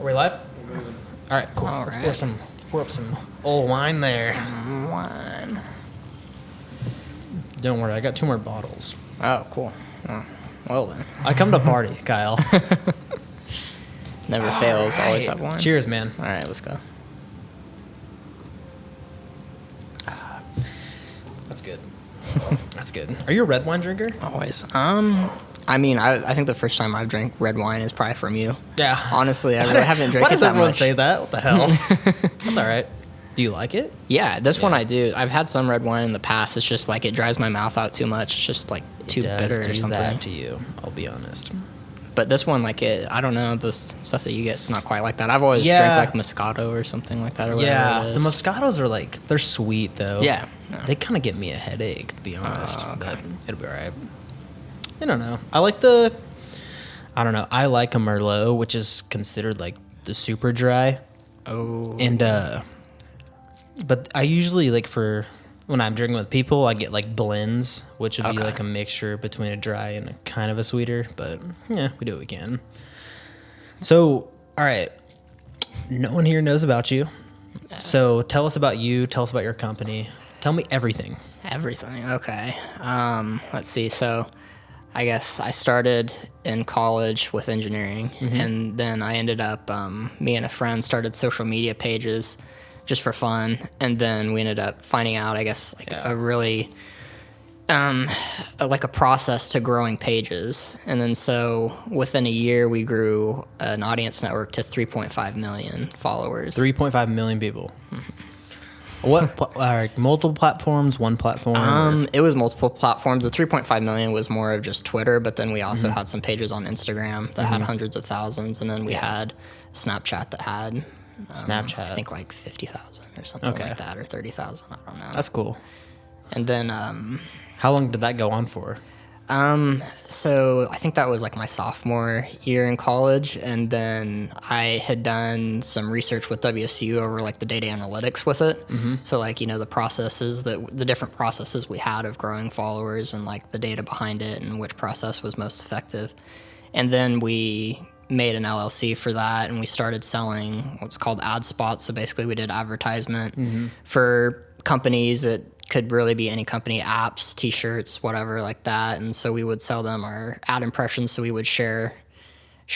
Are we live? All right, cool. All Let's right. pour up some old wine there. Some wine. Don't worry, I got 2 more bottles. Oh, cool. Oh, well then. I come to party, Kyle. Never fails. Always have wine. Cheers, man. All right, let's go. That's good. That's good. Are you a red wine drinker? Always. I mean, I think the first time I've drank red wine is probably from you. Yeah. Honestly, I really haven't drank it that Why does everyone much. say that? What the hell? That's all right. Do you like it? Yeah, this one I do. I've had some red wine in the past. It's just like it dries my mouth out too much. It's just like too bitter or something. That to you, I'll be honest. But this one, like I don't know, the stuff that you get is not quite like that. I've always drank like Moscato or something like that. Or Yeah, it the is. Moscatos are like, they're sweet though. Yeah. They kind of give me a headache, to be honest. okay. But it'll be all right. I don't know. I like a Merlot, which is considered like the super dry. Oh. And, but I usually like when I'm drinking with people, I get like blends, which would be Okay. like a mixture between a dry and a kind of a sweeter. But yeah, we do what we can. So, all right. No one here knows about you. So tell us about you. Tell us about your company. Tell me everything. Everything. Okay. Let's see. So I guess I started in college with engineering, and then I ended up, me and a friend started social media pages just for fun. And then we ended up finding out, I guess, like a really, like a process to growing pages. And then so within a year, we grew an audience network to 3.5 million followers. 3.5 million people. What? Multiple platforms? One platform? It was multiple platforms. The 3.5 million was more of just Twitter, but then we also had some pages on Instagram that had hundreds of thousands, and then we had Snapchat that had Snapchat. I think like 50,000 or something like that, or 30,000. I don't know. That's cool. And then How long did that go on for? so I think that was like my sophomore year in college, and then I had done some research with WSU over like the data analytics with it. So like, you know, the different processes we had of growing followers and like the data behind it and which process was most effective. And then we made an LLC for that, and we started selling what's called ad spots. So basically we did advertisement for companies that could really be any company, apps, t-shirts, whatever like that. And so we would sell them our ad impressions. So we would share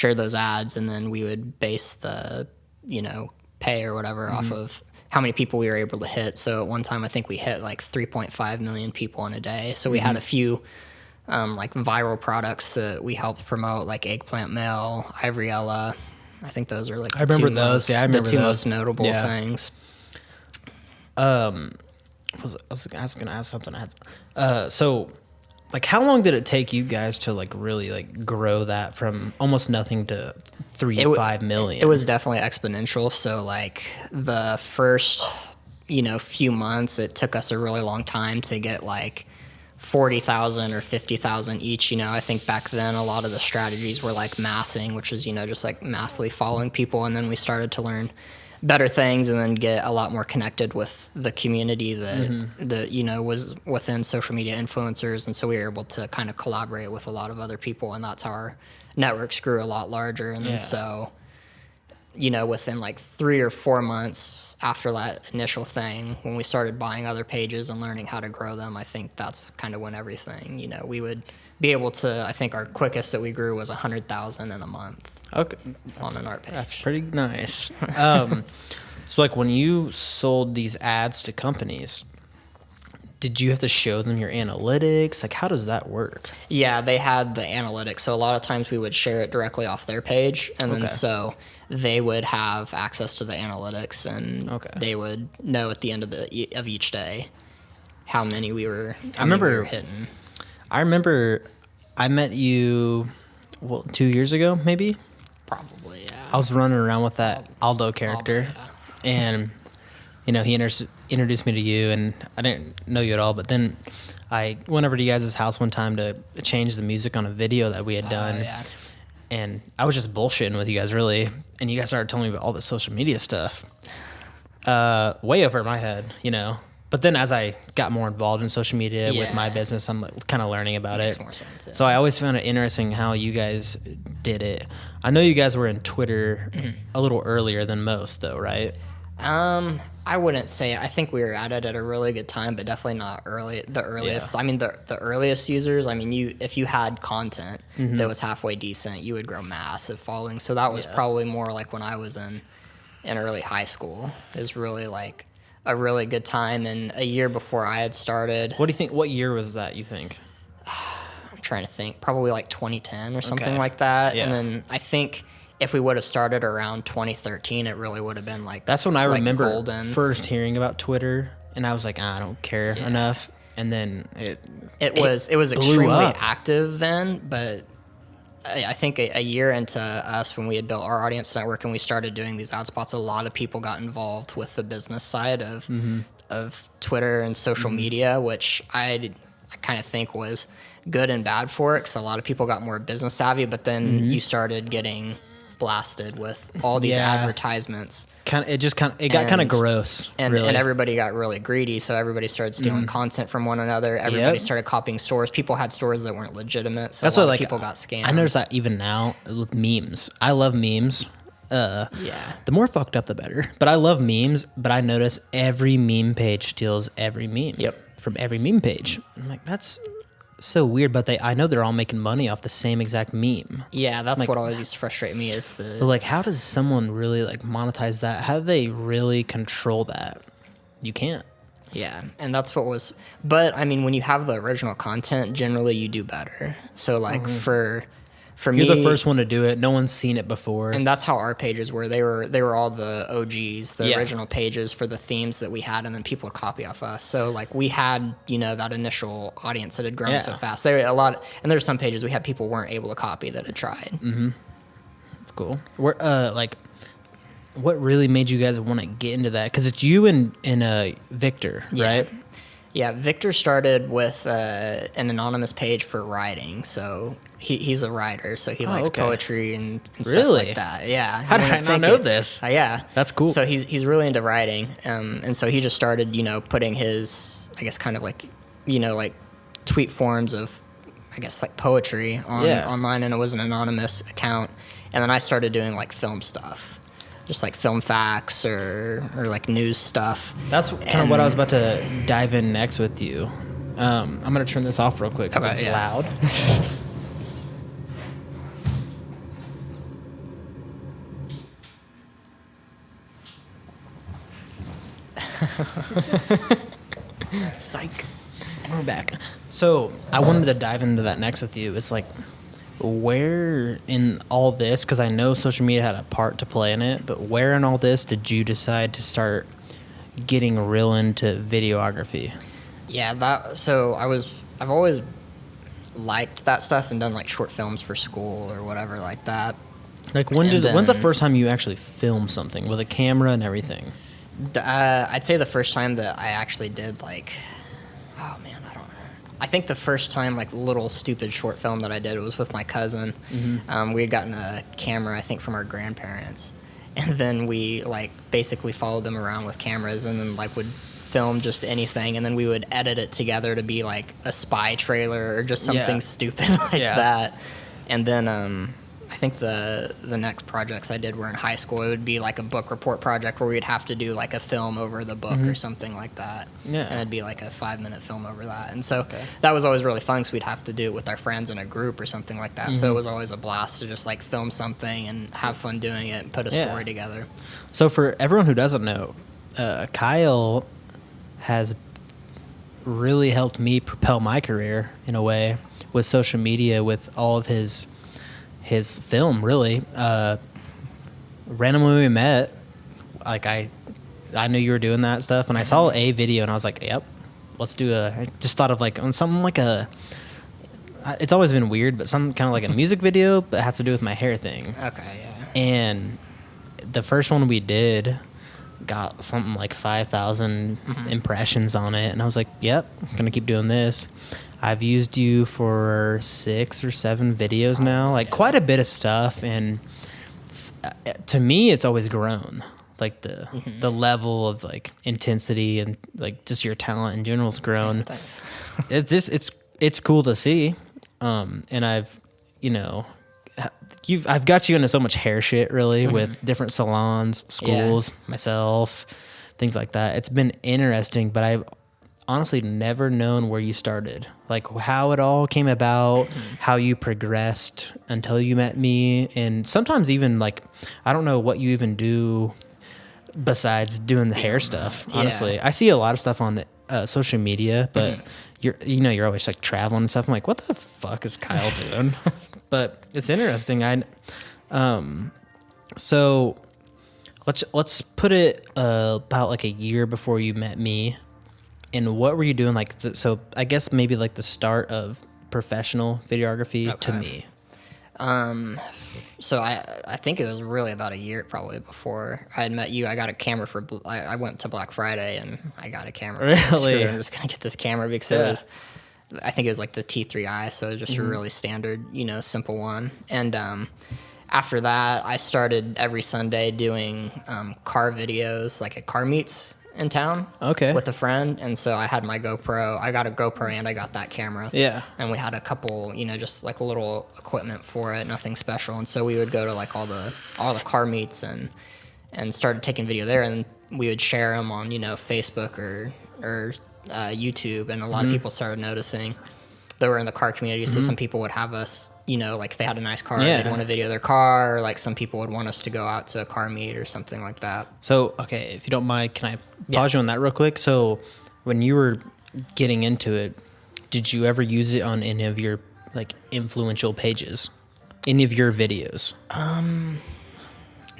those ads, and then we would base the, you know, pay or whatever off of how many people we were able to hit. So at one time, I think we hit like 3.5 million people in a day. So we had a few like viral products that we helped promote, like Eggplant Mail, Ivoriella. I think those are like I remember those. Yeah, I remember the two those. most notable Yeah. things. I was going to ask something. So, like, how long did it take you guys to like really like grow that from almost nothing to 5 million? It was definitely exponential. So like the first, you know, few months, it took us a really long time to get like 40,000 or 50,000 each. You know, I think back then a lot of the strategies were like massing, which is, you know, just like massively following people. And then we started to learn better things and then get a lot more connected with the community that you know, was within social media influencers. And so we were able to kind of collaborate with a lot of other people, and that's how our networks grew a lot larger. And then so, you know, within like 3 or 4 months after that initial thing, when we started buying other pages and learning how to grow them, I think that's kind of when everything, you know, we would be able to, I think our quickest that we grew was 100,000 in a month. Okay, on an art page. that's pretty nice. So, like, when you sold these ads to companies, did you have to show them your analytics? Like, how does that work? Yeah, they had the analytics. So a lot of times we would share it directly off their page, and then so they would have access to the analytics, and they would know at the end of each day how many we were hitting. I remember I met you 2 years ago, maybe. Probably, yeah. I was running around with that Aldo character, and you know, he introduced me to you, and I didn't know you at all. But then I went over to you guys' house one time to change the music on a video that we had done, and I was just bullshitting with you guys, really. And you guys started telling me about all the social media stuff, way over my head, you know. But then as I got more involved in social media with my Yeah. business, I'm kind of learning about Makes it. more sense, yeah. So I always found it interesting how you guys did it. I know you guys were in Twitter a little earlier than most, though, right? I wouldn't say. I think we were at it at a really good time, but definitely not the earliest. Yeah. I mean, the earliest users. I mean, if you had content that was halfway decent, you would grow massive following. So that was probably more like when I was in early high school. Is really like a really good time. And a year before I had started, What do you think? What year was that, you think? I'm trying to think, probably like 2010 or something Okay. like that. Yeah. And then I think if we would have started around 2013, it really would have been like That's when I like remember golden. first hearing about Twitter, and I was like, I don't care enough. And then It was blew extremely up. active then, but I think a year into us when we had built our audience network and we started doing these ad spots, a lot of people got involved with the business side of Twitter and social media, which I kind of think was good and bad for it because a lot of people got more business savvy, but then you started getting blasted with all these Yeah. advertisements. it got kind of And- gross. And, really. and everybody got really greedy, so everybody started stealing content from one another. Everybody Yep. started copying stores. People had stores that weren't legitimate, so That's a what lot like of people got scammed. I notice that even now with memes. I love memes. Yeah. The more fucked up, the better. But I love memes. But I notice every meme page steals every meme. Yep. From every meme page. I'm like, that's so weird. But I know they're all making money off the same exact meme. Yeah, that's Like- what always used to frustrate me is But the like, how does someone really like monetize that? How do they really control that? You can't. yeah, and that's what was. But I mean, when you have the original content, generally you do better. So like for me, You're the first one to do it. No one's seen it before. and that's how our pages were. They were all the OGs, the Yeah. original pages for the themes that we had, and then people would copy off us. So like we had, that initial audience that had grown so Yeah. fast. There were a lot, and there's some pages we had people weren't able to copy that had tried. That's cool. What really made you guys want to get into that? Because it's you and Victor, right? Yeah, Victor started with an anonymous page for writing. So he's a writer, so he likes okay. poetry and stuff Really? like that. Yeah. How you did wouldn't I not think know it. this? Yeah. That's cool. So he's really into writing, and so he just started, putting his, I guess, kind of like, like tweet forms of, I guess, like poetry online, and it was an anonymous account. And then I started doing like film stuff, just like film facts or like news stuff. That's kind of what I was about to dive in next with you. I'm going to turn this off real quick because Okay, it's yeah. loud. Psych. We're back. So I wanted to dive into that next with you. It's like, where in all this, because I know social media had a part to play in it, but where in all this did you decide to start getting real into videography? Yeah, so I've always liked that stuff and done like short films for school or whatever like that. Like, And when's the then- first time you actually filmed something with a camera and everything? I'd say the first time that I actually did like, oh man, I think the first time like little stupid short film that I did was with my cousin. We had gotten a camera, I think, from our grandparents, and then we like basically followed them around with cameras and then like would film just anything, and then we would edit it together to be like a spy trailer or just something Yeah. stupid like Yeah. that. And then I think the next projects I did were in high school. It would be like a book report project where we'd have to do like a film over the book or something like that. Yeah. And it'd be like a 5-minute film over that. And so that was always really fun because we'd have to do it with our friends in a group or something like that. So it was always a blast to just like film something and have fun doing it and put a Yeah. story together. So for everyone who doesn't know, Kyle has really helped me propel my career in a way with social media, with all of his film, really. Randomly we met, like I knew you were doing that stuff, and I saw a video and I was like, yep, let's do I just thought of like on something like it's always been weird, but some kind of like a music video, but it has to do with my hair thing. Okay, yeah. And the first one we did got something like 5,000 impressions on it. And I was like, yep, I'm going to keep doing this. I've used you for 6 or 7 videos now, like quite a bit of stuff. And to me, it's always grown like the level of like intensity and like just your talent in general has grown. Thanks. It's cool to see. And I've, you know, I've got you into so much hair shit really with different salons, schools, myself, things like that. It's been interesting, but I've honestly never known where you started, like how it all came about, how you progressed until you met me. And sometimes even like, I don't know what you even do besides doing the hair stuff. Honestly, I see a lot of stuff on the social media, but you're always like traveling and stuff. I'm like, what the fuck is Kyle doing? But it's interesting. So let's put it about like a year before you met me. And what were you doing? Like, so I guess maybe like the start of professional videography to me. So I think it was really about a year probably before I had met you. I got a camera I went to Black Friday and I got a camera. Really? I'm just gonna get this camera because it was, I think it was like the T3i, so it was just a really standard, simple one. And after that, I started every Sunday doing car videos, like at car meets in town. Okay. With a friend, and so I had my GoPro. I got a GoPro and I got that camera. Yeah. And we had a couple, just like a little equipment for it, nothing special. And so we would go to like all the car meets and started taking video there, and we would share them on Facebook or YouTube, and a lot of people started noticing that we're in the car community. So some people would have us, like if they had a nice car, they'd want to video their car, or like some people would want us to go out to a car meet or something like that. So, okay, if you don't mind, can I pause you on that real quick? So when you were getting into it, did you ever use it on any of your like influential pages? Any of your videos?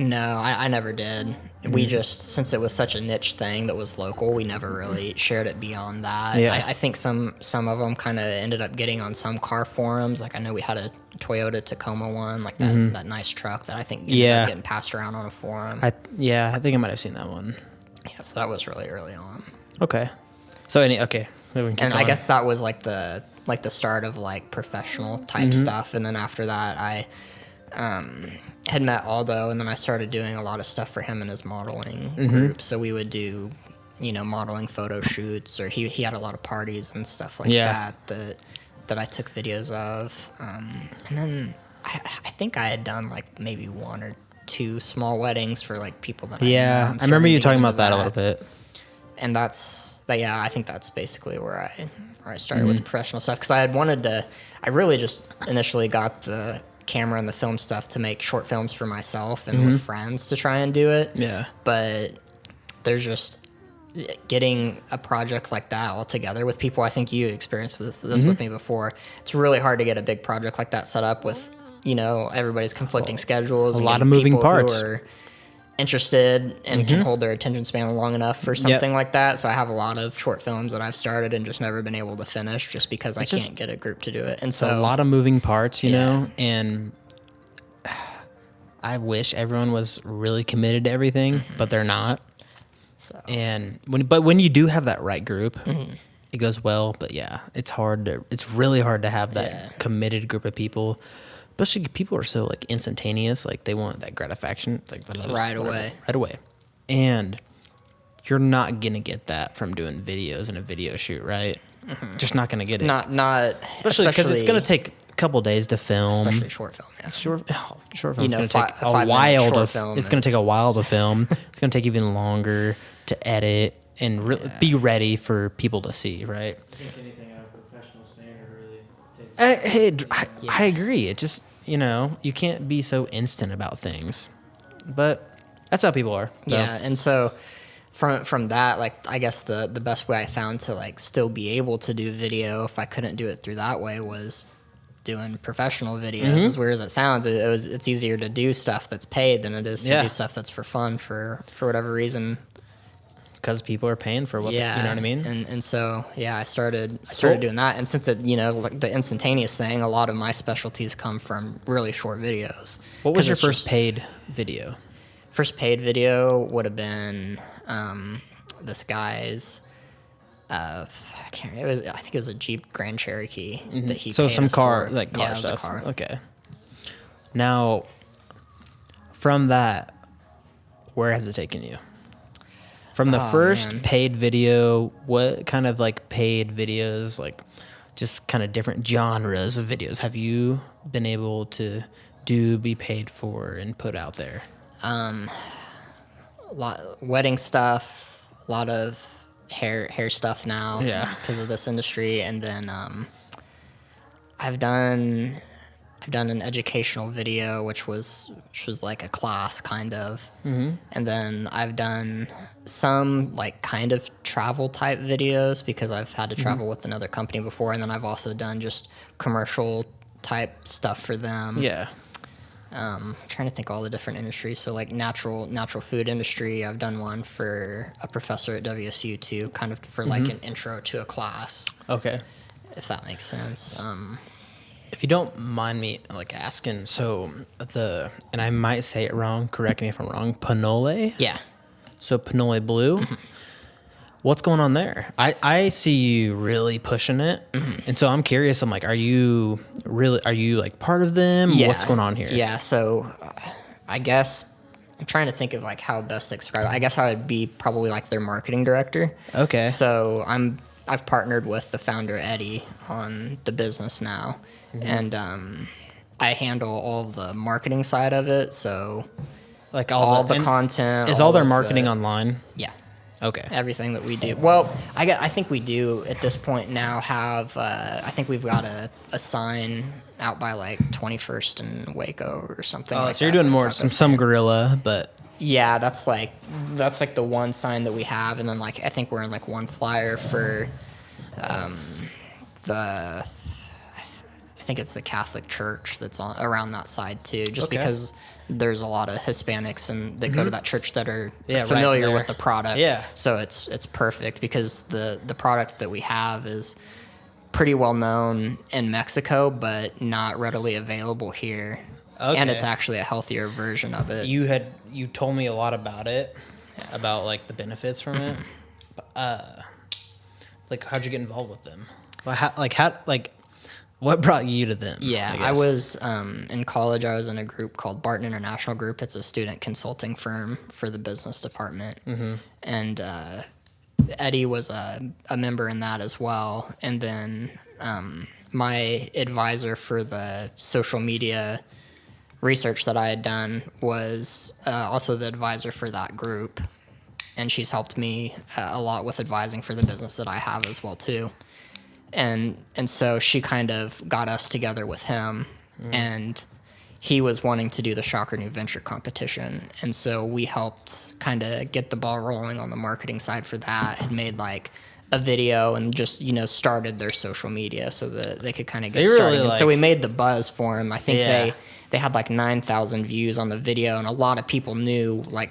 No, I never did. We just, since it was such a niche thing that was local, we never really shared it beyond that. Yeah. I think some of them kind of ended up getting on some car forums. Like I know we had a Toyota Tacoma one, like that nice truck that I think ended up getting passed around on a forum. I think I might have seen that one. Yeah, so that was really early on. Okay. So maybe we can keep And going. I guess that was like the start of like professional type stuff. And then after that, I had met Aldo, and then I started doing a lot of stuff for him and his modeling group. So we would do, modeling photo shoots, or he had a lot of parties and stuff like that I took videos of. And then I think I had done like maybe one or two small weddings for like people that I remember you talking about that a little bit. And I think that's basically where I started with the professional stuff, because I really just initially got the camera and the film stuff to make short films for myself and with friends to try and do it. Yeah. But there's just getting a project like that all together with people. I think you experienced this with me before. It's really hard to get a big project like that set up with, everybody's conflicting schedules. A lot of moving parts. Who are interested and can hold their attention span long enough for something like that. So I have a lot of short films that I've started and just never been able to finish just because I can't get a group to do it. And so a lot of moving parts, you know, and I wish everyone was really committed to everything, but they're not. So. And when you do have that right group, it goes well. But yeah, it's really hard to have that committed group of people. Especially people are so like instantaneous, like they want that gratification like right away. And you're not gonna get that from doing videos in a video shoot, right? Just not gonna get it. Not especially because it's gonna take a couple days to film. Especially short film. Yeah. Short film is gonna take a while to. It's gonna take a while to film. It's gonna take even longer to edit and be ready for people to see, right? I agree. It just, you can't be so instant about things, but that's how people are. So. Yeah. And so from that, like, I guess the best way I found to like still be able to do video, if I couldn't do it through that way, was doing professional videos. As weird as it sounds, it's easier to do stuff that's paid than it is to do stuff that's for fun for whatever reason. Because people are paying for what, you know what I mean? And so, I started doing that. And since it, like the instantaneous thing, a lot of my specialties come from really short videos. What was your first paid video? First paid video would have been this guy's, I think it was a Jeep Grand Cherokee that he So paid some us car, for. like car it was stuff. a car. Okay. Now, from that, where has it taken you? From the Oh, first man. paid video, what kind of like paid videos, like just kind of different genres of videos have you been able to be paid for and put out there? Wedding stuff, a lot of hair stuff now Yeah. because of this industry, and then I've done an educational video, which was like a class kind of, and then I've done some like kind of travel type videos because I've had to travel with another company before, and then I've also done just commercial type stuff for them. Yeah. I'm trying to think all the different industries. So like natural food industry, I've done one for a professor at WSU too, kind of for like an intro to a class, Okay. if that makes sense. If you don't mind me like asking, so and I might say it wrong, correct me if I'm wrong, Pinole? Yeah. So Pinole Blue? What's going on there? I see you really pushing it. And so I'm curious, I'm like, are you like part of them? Yeah. What's going on here? Yeah. So I guess I'm trying to think of like how best to describe it. I guess I would be probably like their marketing director. Okay. So I've partnered with the founder Eddie on the business now, and I handle all of the marketing side of it. So Like all the and content. is all their of marketing online? Yeah. Okay. Everything that we do. Well, I think we do at this point now have. I think we've got a sign out by like 21st and Waco or something. Oh, like so you're that, doing like more Taco some guerrilla, but Yeah, that's like the one sign that we have, and then like I think we're in like one flyer for the I think it's the Catholic Church that's on around that side too, just Okay. because there's a lot of Hispanics and that go to that church that are Yeah, right familiar there. with the product. Yeah. So it's perfect because the product that we have is pretty well known in Mexico, but not readily available here. Okay. And it's actually a healthier version of it. you told me a lot about it, about like the benefits from it. Like how'd you get involved with them? Well, what brought you to them? Yeah, I guess? was in college. I was in a group called Barton International Group. It's a student consulting firm for the business department, and Eddie was a member in that as well. And then my advisor for the social media research that I had done was also the advisor for that group, and she's helped me a lot with advising for the business that I have as well too. And so she kind of got us together with him, and he was wanting to do the Shocker New Venture competition, and so we helped kind of get the ball rolling on the marketing side for that. Had made like a video and just started their social media so that they could kind of get started. And so we made the buzz for him. I think they had like 9,000 views on the video, and a lot of people knew like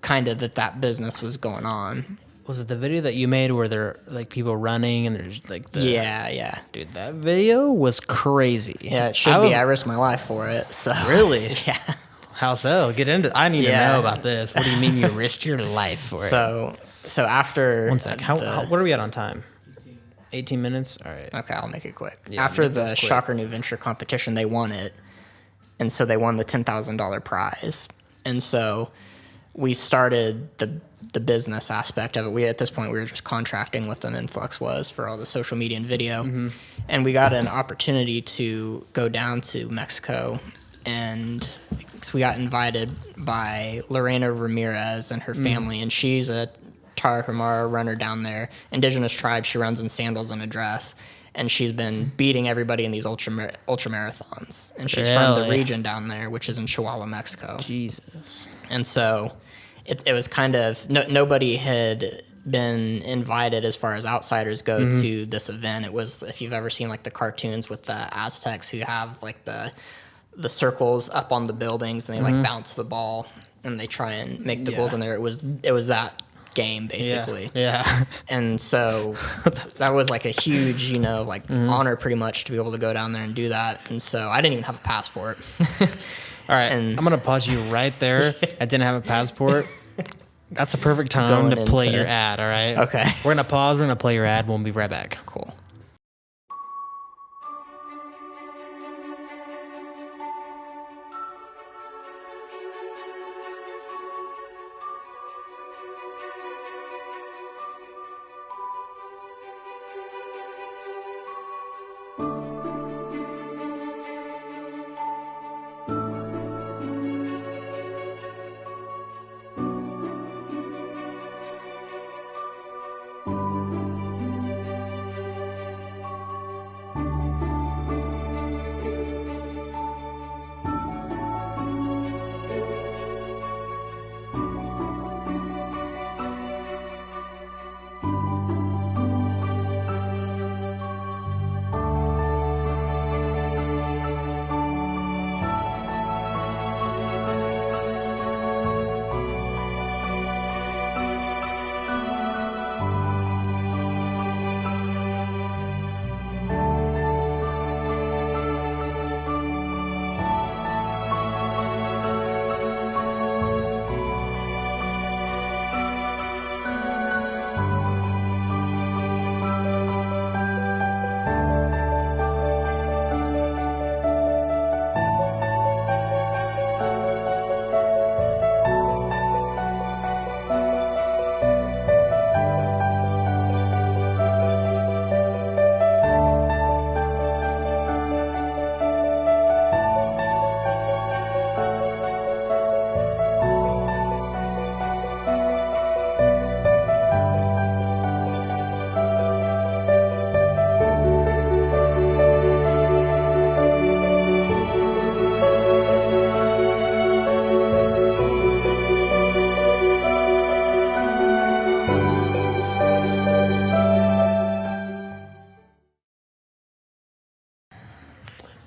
kind of that business was going on. Was it the video that you made where there like people running and there's like Yeah. Dude, that video was crazy. Yeah, it should be. I risked my life for it. So Really? Yeah. How so? Get into. I need to know about this. What do you mean you risked your life for it? So after 1 sec. How what are we at on time? 18 minutes. All right. Okay, I'll make it quick. Yeah, After make this the quick. Shocker New Venture competition, they won it, and so they won the $10,000 prize. And so we started the business aspect of it. At this point we were just contracting with them. InFlux was for all the social media and video, and we got an opportunity to go down to Mexico, and so we got invited by Lorena Ramirez and her family, and she's a Tarahumara runner down there, indigenous tribe. She runs in sandals and a dress, and she's been beating everybody in these ultra marathons. And she's from the Really? region down there, which is in Chihuahua, Mexico. Jesus. And so it was kind of nobody had been invited as far as outsiders go to this event. It was, if you've ever seen like the cartoons with the Aztecs who have like the circles up on the buildings and they like bounce the ball and they try and make the goals in there. It was that game basically. Yeah. And so that was like a huge, honor pretty much to be able to go down there and do that. And so I didn't even have a passport. All right. And- I'm gonna pause you right there. I didn't have a passport. That's a perfect time Going to play into- your ad. All right. Okay. We're gonna pause. We're gonna play your ad. We'll be right back. Cool.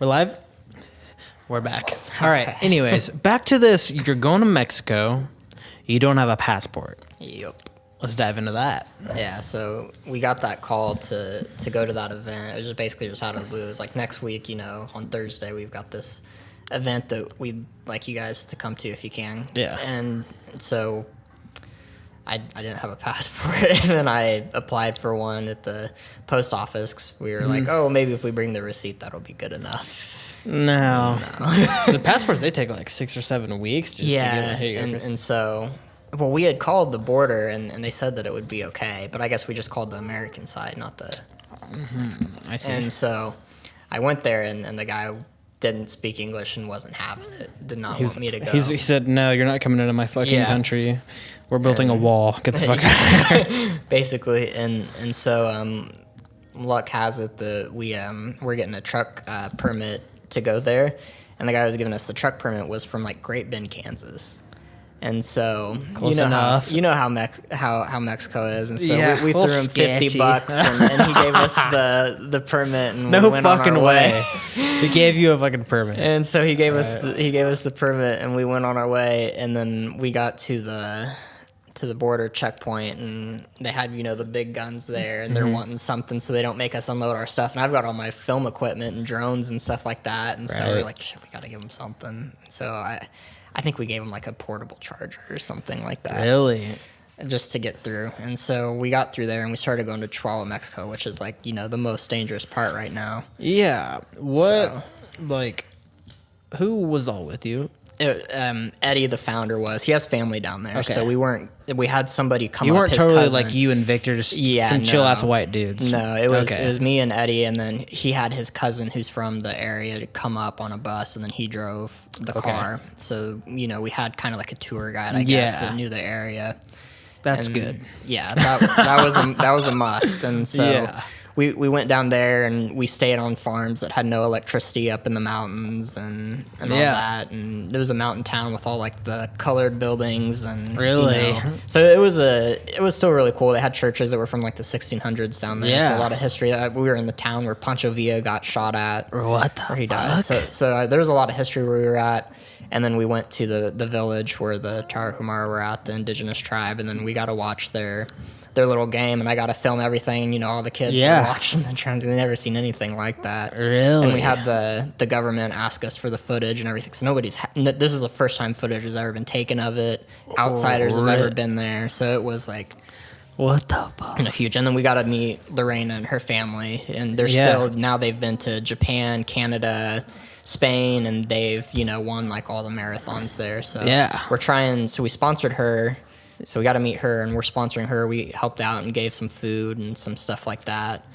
We're live? We're back. All right. Anyways, back to this. You're going to Mexico. You don't have a passport. Yep. Let's dive into that. Yeah, so we got that call to go to that event. It was just basically just out of the blue. It was like next week, on Thursday, we've got this event that we'd like you guys to come to if you can. Yeah. And so I didn't have a passport, and then I applied for one at the post office 'cause we were like, oh, maybe if we bring the receipt, that'll be good enough. No. The passports, they take like 6 or 7 weeks just to get here. And so... Well, we had called the border, and they said that it would be okay, but I guess we just called the American side, not the Mexican side. I see. And so I went there, and the guy didn't speak English and wasn't having it, did not want me to go. He said, no, you're not coming into my fucking country. We're building a wall. Get the fuck out of here. Basically, and so luck has it that we're getting a truck permit to go there, and the guy who was giving us the truck permit was from, like, Great Bend, Kansas. And so Close how how Mexico is, and so we threw him $50, and he gave us the permit, and no we went fucking on our way. He gave you a fucking permit, And so he gave us the permit, and we went on our way, and then we got to the border checkpoint, and they had the big guns there, and they're wanting something so they don't make us unload our stuff. And I've got all my film equipment and drones and stuff like that, and so we're like, shit, we got to give them something. And so I think we gave him like a portable charger or something like that. Really? Just to get through. And so we got through there, and we started going to Chihuahua, Mexico, which is like, the most dangerous part right now. Yeah. Who was all with you? Eddie, the founder, he has family down there. Okay. So we had somebody come up. You weren't his totally cousin. like you and Victor, just some chill ass white dudes. No, it was me and Eddie, and then he had his cousin who's from the area to come up on a bus, and then he drove the car. So, we had kind of like a tour guide, I guess, that knew the area. That's good. Yeah, that was a must. And so we went down there, and we stayed on farms that had no electricity up in the mountains and all that. And it was a mountain town with all like the colored buildings and really. So it was still really cool. They had churches that were from like the 1600s down there. Yeah. So a lot of history. We were in the town where Pancho Villa got shot at. What the where he fuck? died. So there was a lot of history where we were at. And then we went to the village where the Tarahumara were at, the indigenous tribe, and then we got to watch their little game, and I got to film everything. All the kids were watching the trans. They've never seen anything like that. Really? And we had the government ask us for the footage and everything. So this is the first time footage has ever been taken of it. Outsiders have ever been there. So it was like, what the fuck? Huge. And then we got to meet Lorena and her family, and now they've been to Japan, Canada, Spain, and they've won like all the marathons there. So we sponsored her, so we got to meet her, and we're sponsoring her. We helped out and gave some food and some stuff like that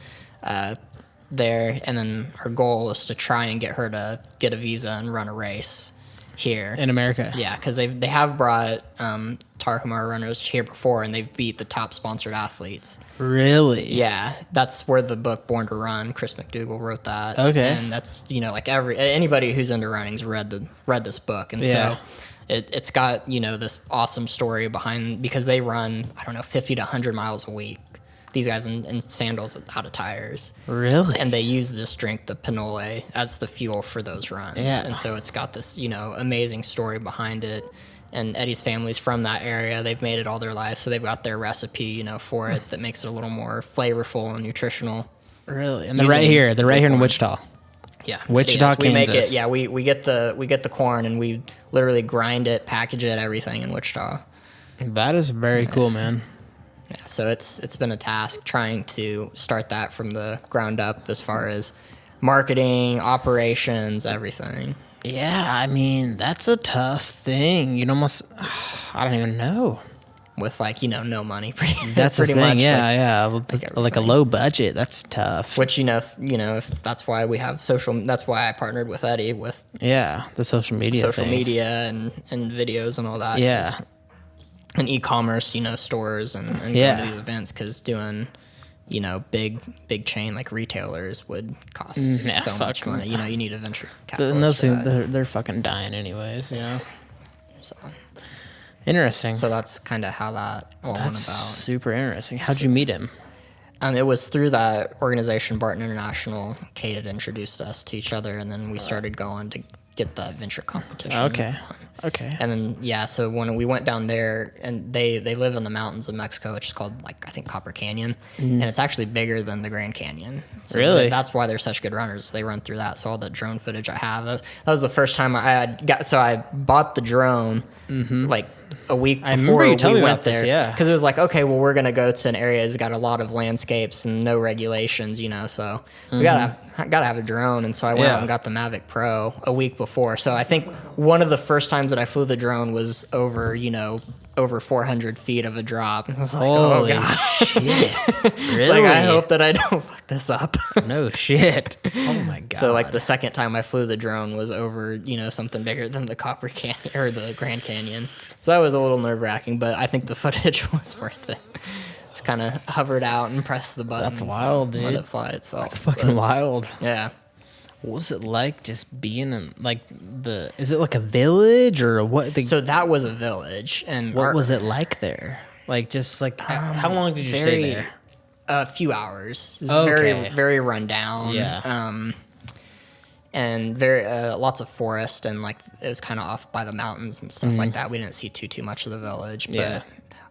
there, and then our goal is to try and get her to get a visa and run a race here in America. Yeah, because they have brought Tarahumara runners here before, and they've beat the top sponsored athletes. Really? Yeah, that's where the book Born to Run, Chris McDougall wrote that. Okay. And that's like anybody who's into running's read this book, and so it's got this awesome story behind, because they run 50 to 100 miles a week. These guys in sandals out of tires. Really? And they use this drink, the Pinole, as the fuel for those runs. Yeah. And so it's got this amazing story behind it. And Eddie's family's from that area. They've made it all their lives, so they've got their recipe, for it that makes it a little more flavorful and nutritional. Really? And they're right here. They're right here in Wichita. Yeah, Wichita, Kansas. We make it. Yeah, we get the corn, and we literally grind it, package it, everything in Wichita. That is very cool, man. Yeah, so it's been a task trying to start that from the ground up, as far as marketing, operations, everything. Yeah, I mean, that's a tough thing. You'd almost, I don't even know. With no money, that's pretty the thing. much. Yeah. Like a low budget, that's tough. Which if that's why we have that's why I partnered with Eddie with the social media and videos and all that. Yeah. And e-commerce, stores and going to these events, because doing big chain like retailers would cost so much money. You need a venture capitalist. They're fucking dying anyways. So interesting. So that's kind of how that all went about. Super interesting. How'd you meet him? It was through that organization, Barton International. Kate had introduced us to each other, and then we started going to get the adventure competition. Okay. And then, yeah, so when we went down there, and they live in the mountains of Mexico, which is called, like, I think Copper Canyon, and it's actually bigger than the Grand Canyon. So Really? That's why they're such good runners. They run through that. So all the drone footage I have, that was the first time I had got, so I bought the drone, like, a week before remember you telling we me went about this, there. yeah. Because it was like, okay, well, we're going to go to an area that's got a lot of landscapes and no regulations, so we gotta have a drone. And so I went out and got the Mavic Pro a week before. So I think one of the first times that I flew the drone was over 400 feet of a drop. And I was like, Holy oh, God. shit. Really? It's like, I hope that I don't fuck this up. No shit. Oh, my God. So, like, the second time I flew the drone was over, something bigger than the Copper Canyon or the Grand Canyon. So that was a little nerve-wracking, but I think the footage was worth it. Just kind of hovered out and pressed the button. That's wild, dude. Let it fly itself. That's fucking wild. Yeah. What was it like just being in, like, is it like a village or what? So that was a village. And What was it like there? Like, just like, how long did you stay there? A few hours. It was Okay. very, very run down. Yeah. And very lots of forest, and like it was kind of off by the mountains and stuff like that. We didn't see too much of the village, but Yeah.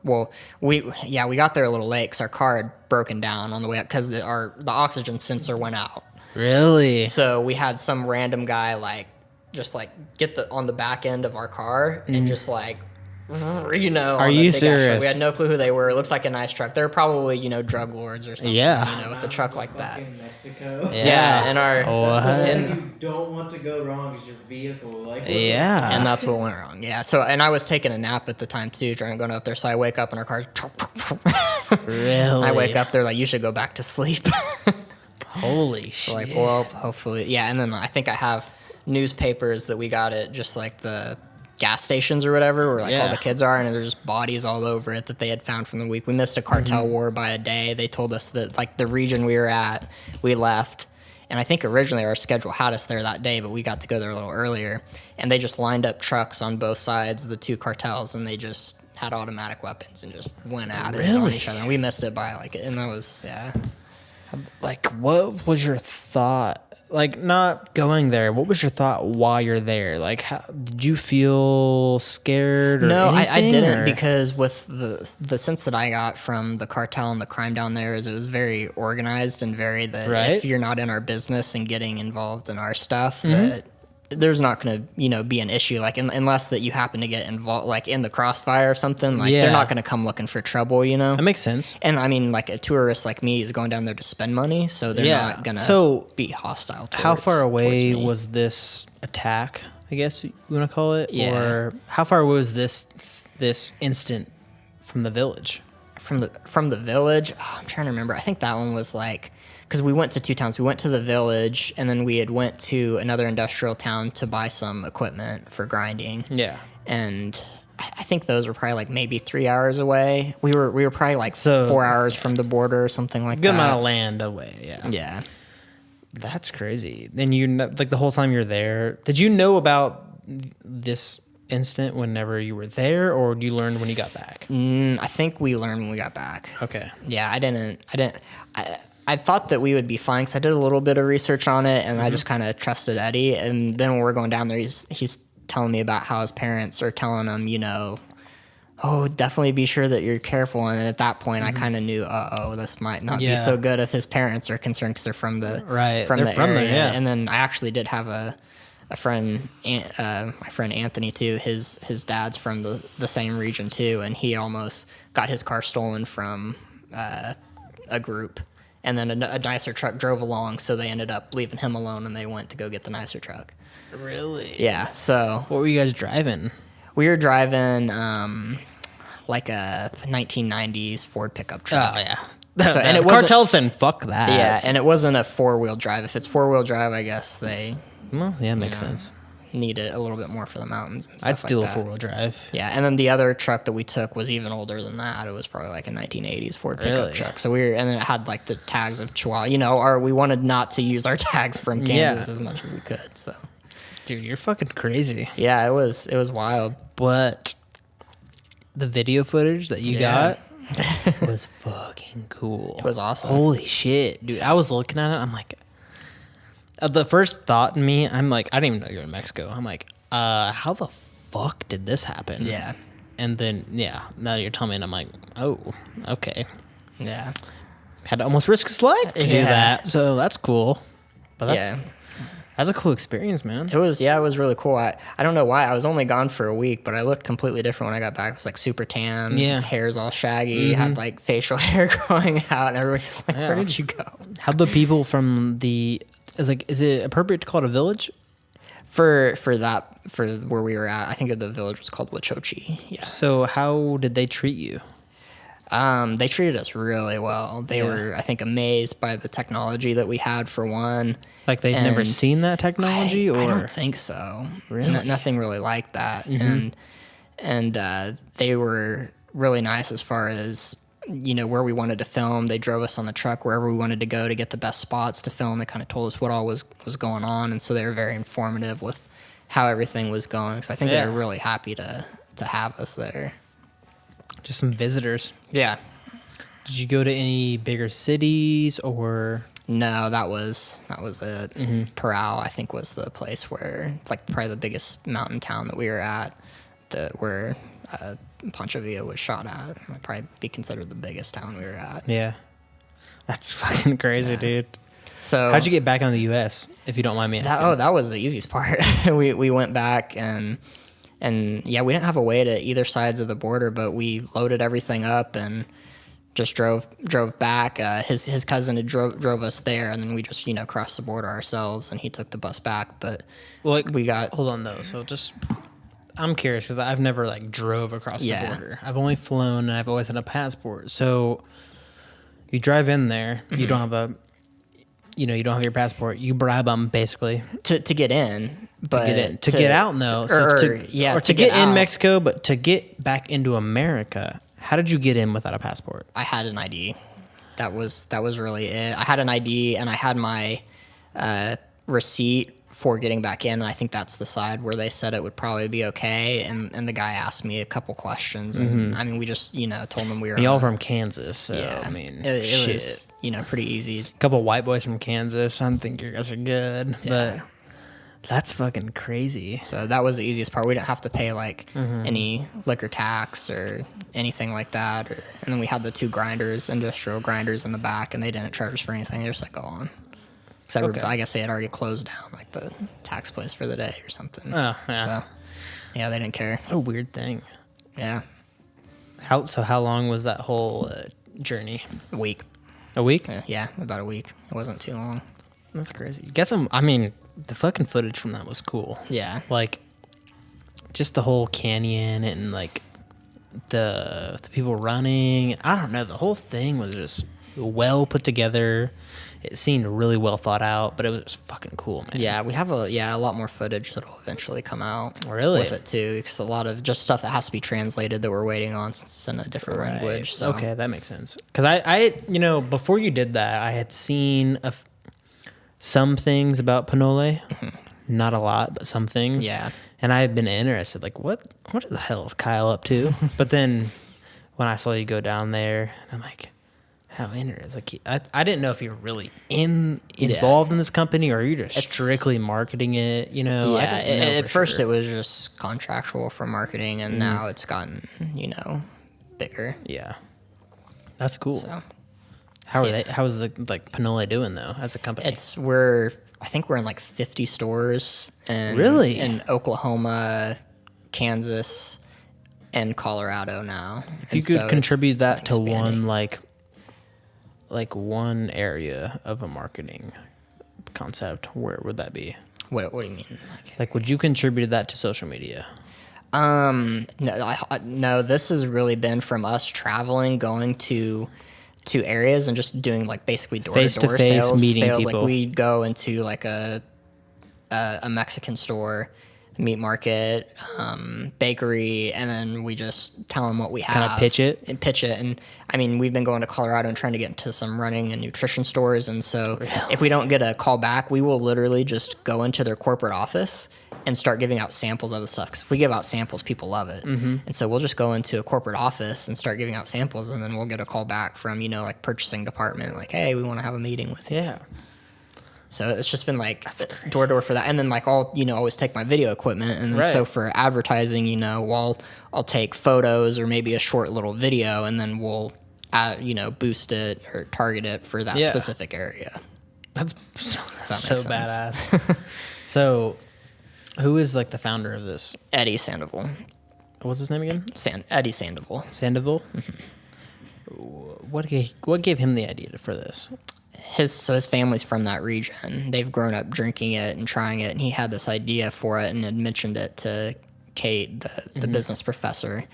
well, we got there a little late because our car had broken down on the way up because the oxygen sensor went out. Really? So we had some random guy just get on the back end of our car and just Are you serious? We had no clue who they were. It looks like a nice truck. They're probably drug lords or something. Yeah. With a truck like that. In Mexico. Yeah, and our That's the and- one you don't want to go wrong is your vehicle. Like, what the Yeah. And that's what went wrong. Yeah. So, and I was taking a nap at the time too, going up there. So I wake up and our car's. Really? I wake up, they're like, you should go back to sleep. Holy shit. Like, well, hopefully, yeah. And then I think I have newspapers that we got at just like the gas stations or whatever, where like all Yeah. the kids are, and there's just bodies all over it that they had found from the week. We missed a cartel war by a day. They told us that like the region we were at, we left. And I think originally our schedule had us there that day, but we got to go there a little earlier. And they just lined up trucks on both sides of the two cartels, and they just had automatic weapons and just went at it on Really? each other. And we missed it by and that was, Like, what was your thought? Like, not going there, what was your thought while you're there? Like, how did you feel scared or No, I anything, didn't, or- because with the sense that I got from the cartel and the crime down there is it was very organized and very that Right. if you're not in our business and getting involved in our stuff, that there's not going to be an issue unless that you happen to get involved like in the crossfire or something. Like Yeah. they're not going to come looking for trouble, That makes sense. And I mean, like a tourist like me is going down there to spend money, so they're Yeah. not going to So, be hostile. How far away towards me. was this attack, I guess you want to call it? Yeah. Or how far was this instant from the village? from the village? Oh, I'm trying to remember. I think that one was like, because we went to two towns. We went to the village, and then we had went to another industrial town to buy some equipment for grinding. Yeah. And I think those were probably like maybe 3 hours away. We were probably like So- 4 hours from the border or something like Good that. amount of land away, yeah. Yeah. That's crazy. Then like the whole time you're there, did you know about this incident whenever you were there, or you learned when you got back? I think we learned when we got back. Okay. Yeah, I thought that we would be fine because I did a little bit of research on it, and I just kind of trusted Eddie. And then when we're going down there, he's telling me about how his parents are telling him, oh, definitely be sure that you're careful. And at that point, I kind of knew, this might not be so good if his parents are concerned because they're from the Right, from they're the from there, area. yeah. And then I actually did have a friend, my friend Anthony too. His dad's from the same region too, and he almost got his car stolen from a group. And then a nicer truck drove along, so they ended up leaving him alone, and they went to go get the nicer truck. Really? Yeah, so What were you guys driving? we were driving like a 1990s Ford pickup truck. Oh, yeah. So, and The it wasn't, cartel said, fuck that. yeah, and it wasn't a 4-wheel drive. If it's 4-wheel drive, I guess they Well, yeah, makes sense. need it a little bit more for the mountains and stuff I'd steal like a that. 4-wheel drive. Yeah, and then the other truck that we took was even older than that. It was probably like a 1980s Ford pickup Really? truck. So and then it had like the tags of Chihuahua. We wanted not to use our tags from Kansas Yeah. as much as we could. So Dude, you're fucking crazy. yeah, it was wild. But the video footage that you got, was fucking cool. It was awesome. Holy shit, dude. I was looking at it. I'm like, the first thought in me, I'm like, I didn't even know you were in Mexico. I'm like, how the fuck did this happen? Yeah. And then, yeah, now you're telling me, and I'm like, oh, okay. Yeah. Had to almost risk his life to do Yeah. that. So that's cool. But that's Yeah. that's a cool experience, man. It was really cool. I don't know why. I was only gone for a week, but I looked completely different when I got back. It was like super tan. Yeah. Hair's all shaggy. Had like facial hair growing out, and everybody's like, Yeah. "Where did you go?" How'd the people from the is it appropriate to call it a village? For where we were at, I think the village was called Huachochi. Yeah. So how did they treat you? They treated us really well. They were, I think, amazed by the technology that we had for one. Like they'd never And seen that technology, I or don't think so. Really? Nothing really like that. And they were really nice as far as where we wanted to film. They drove us on the truck wherever we wanted to go to get the best spots to film. They kind of told us what all was going on, and so they were very informative with how everything was going. So I think they were really happy to have us there. just some visitors? Yeah. Did you go to any bigger cities or? No, that was it. Parral, I think, was the place where it's like probably the biggest mountain town that we were at, where Pancho Villa was shot at. Might probably be considered the biggest town we were at. Yeah, that's fucking crazy, dude. So How'd you get back into the U.S. if you don't mind me asking? that was the easiest part. we went back and yeah, we didn't have a way to either sides of the border, but we loaded everything up and just drove back. His cousin had drove us there, and then we just crossed the border ourselves, and he took the bus back. But we got hold on though. So I'm curious because I've never drove across the border. I've only flown, and I've always had a passport. So you drive in there, you don't have you don't have your passport. You bribe them basically to get in, but to get out. No, so to get in out. Mexico, but to get back into America. How did you get in without a passport? I had an ID. That was really it. I had an ID, and I had my receipt for getting back in. And I think that's the side where they said it would probably be okay. And the guy asked me a couple questions, and I mean, we just told him we were. Y'all from Kansas, so yeah. I mean, it shit. was pretty easy. A couple white boys from Kansas. I think you guys are good, but that's fucking crazy. So that was the easiest part. We didn't have to pay any liquor tax or anything like that. And then we had the 2 grinders, industrial grinders in the back, and they didn't charge us for anything. They just go on. Except I guess they had already closed down the tax place for the day or something. Oh, yeah. So yeah, they didn't care. What a weird thing. Yeah. How long was that whole journey? A week. A week? Yeah, about a week. It wasn't too long. That's crazy. You got some. I mean, the fucking footage from that was cool. Yeah. Just the whole canyon and the people running. I don't know. The whole thing was just well put together. It seemed really well thought out, but it was fucking cool, man. Yeah, we have a lot more footage that'll eventually come out. Really? With it too, because a lot of just stuff that has to be translated that we're waiting on since it's in a different language. So. Okay, that makes sense. Because I before you did that, I had seen some things about Pinole. Not a lot, but some things. Yeah. And I had been interested, what the hell is Kyle up to? But then when I saw you go down there, I'm like, how interesting. I didn't know if you were really involved in this company or are you just strictly marketing it, Yeah, I didn't know at for first sure. it was just contractual for marketing, and now it's gotten, bigger. Yeah. That's cool. So How are they? How is Pinole doing though as a company? I think we're in 50 stores Really? in Oklahoma, Kansas, and Colorado now. if you could contribute that to one one area of a marketing concept, where would that be? What do you mean? Would you contribute that to social media? No, this has really been from us traveling, going to areas and just doing basically door-to-door Face-to-face, sales. meeting people. We'd go into a Mexican store, meat market, bakery, and then we just tell them what we have. Kind of pitch it? And I mean, we've been going to Colorado and trying to get into some running and nutrition stores. And so if we don't get a call back, we will literally just go into their corporate office and start giving out samples of the stuff. Because if we give out samples, people love it. And so we'll just go into a corporate office and start giving out samples, and then we'll get a call back from, you know, like purchasing department, like, hey, we want to have a meeting with you. Yeah. So it's just been like door to door for that. And then like I'll, you know, always take my video equipment. And then so for advertising, you know, I'll take photos or maybe a short little video, and then we'll, you know, boost it or target it for that specific area. That's so badass. So who is like the founder of this? Eddie Sandoval. What's his name again? Eddie Sandoval. Sandoval? What gave him the idea for this? His family's from that region. They've grown up drinking it and trying it, and he had this idea for it and had mentioned it to Kate, the business professor,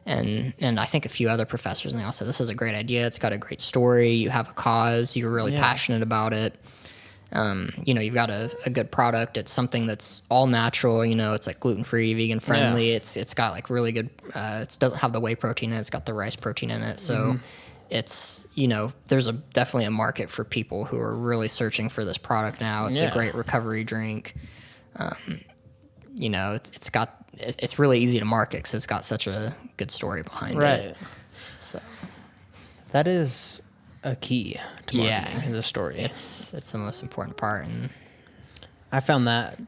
and I think a few other professors, and they all said, this is a great idea. It's got a great story. You have a cause. You're really passionate about it. You know, you've got a good product. It's something that's all natural. You know, it's like gluten-free, vegan friendly. It's got like really good, it doesn't have the whey protein in it. It's got the rice protein in it. So it's, you know, there's definitely a market for people who are really searching for this product now. It's a great recovery drink. You know, it's really easy to market because it's got such a good story behind it. So that is a key to marketing the story. It's the most important part. And I found that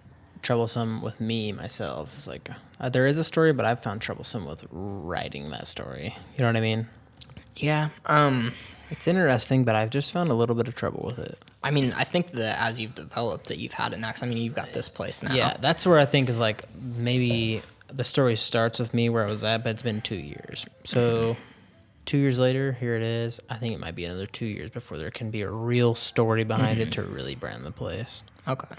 troublesome with me myself. It's like there is a story, but I've found troublesome with writing that story. You know what I mean? Yeah. It's interesting, but I've just found a little bit of trouble with it. I mean, I think that as you've developed that you've had it next. I mean, you've got this place now. Yeah, that's where I think is like maybe the story starts with me where I was at, but it's been 2 years. So 2 years later, here it is. I think it might be another 2 years before there can be a real story behind it to really brand the place. Okay.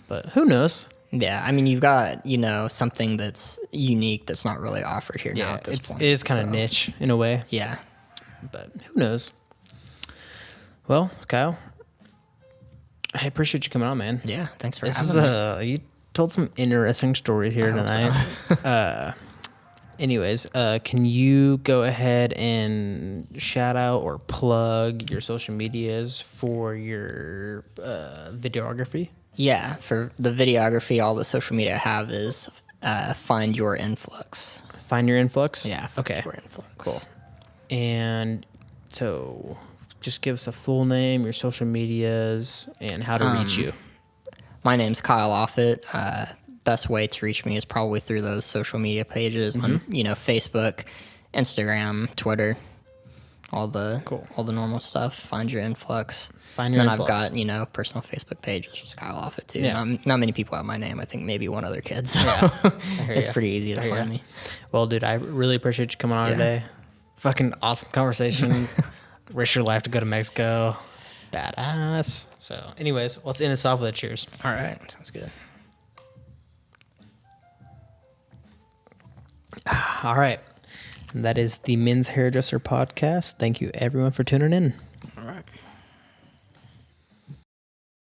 But who knows? Yeah, I mean, you've got, you know, something that's unique that's not really offered here now at this point. It is kind of niche in a way. Yeah. But who knows? Well, Kyle, I appreciate you coming on, man. Yeah, thanks for having me. You told some interesting stories here tonight. So. Anyways, can you go ahead and shout out or plug your social medias for your videography? Yeah, for the videography, all the social media I have is Find Your InFlux. Find Your InFlux? Yeah, okay. Your InFlux. Cool. And so just give us a full name, your social medias, and how to reach you. My name's Kyle Offutt. Best way to reach me is probably through those social media pages on, you know, Facebook, Instagram, Twitter, all the normal stuff. Find Your InFlux. Find Your And InFlux. then I've got, you know, personal Facebook page, which is Kyle Offutt too. Yeah. Not many people have my name. I think maybe one other kid. So it's pretty easy to find me. Well, dude, I really appreciate you coming on today. Fucking awesome conversation. Risk your life to go to Mexico. Badass. So, anyways, let's end this off with a cheers. All right. Sounds good. All right. And that is the Men's Hairdresser Podcast. Thank you, everyone, for tuning in.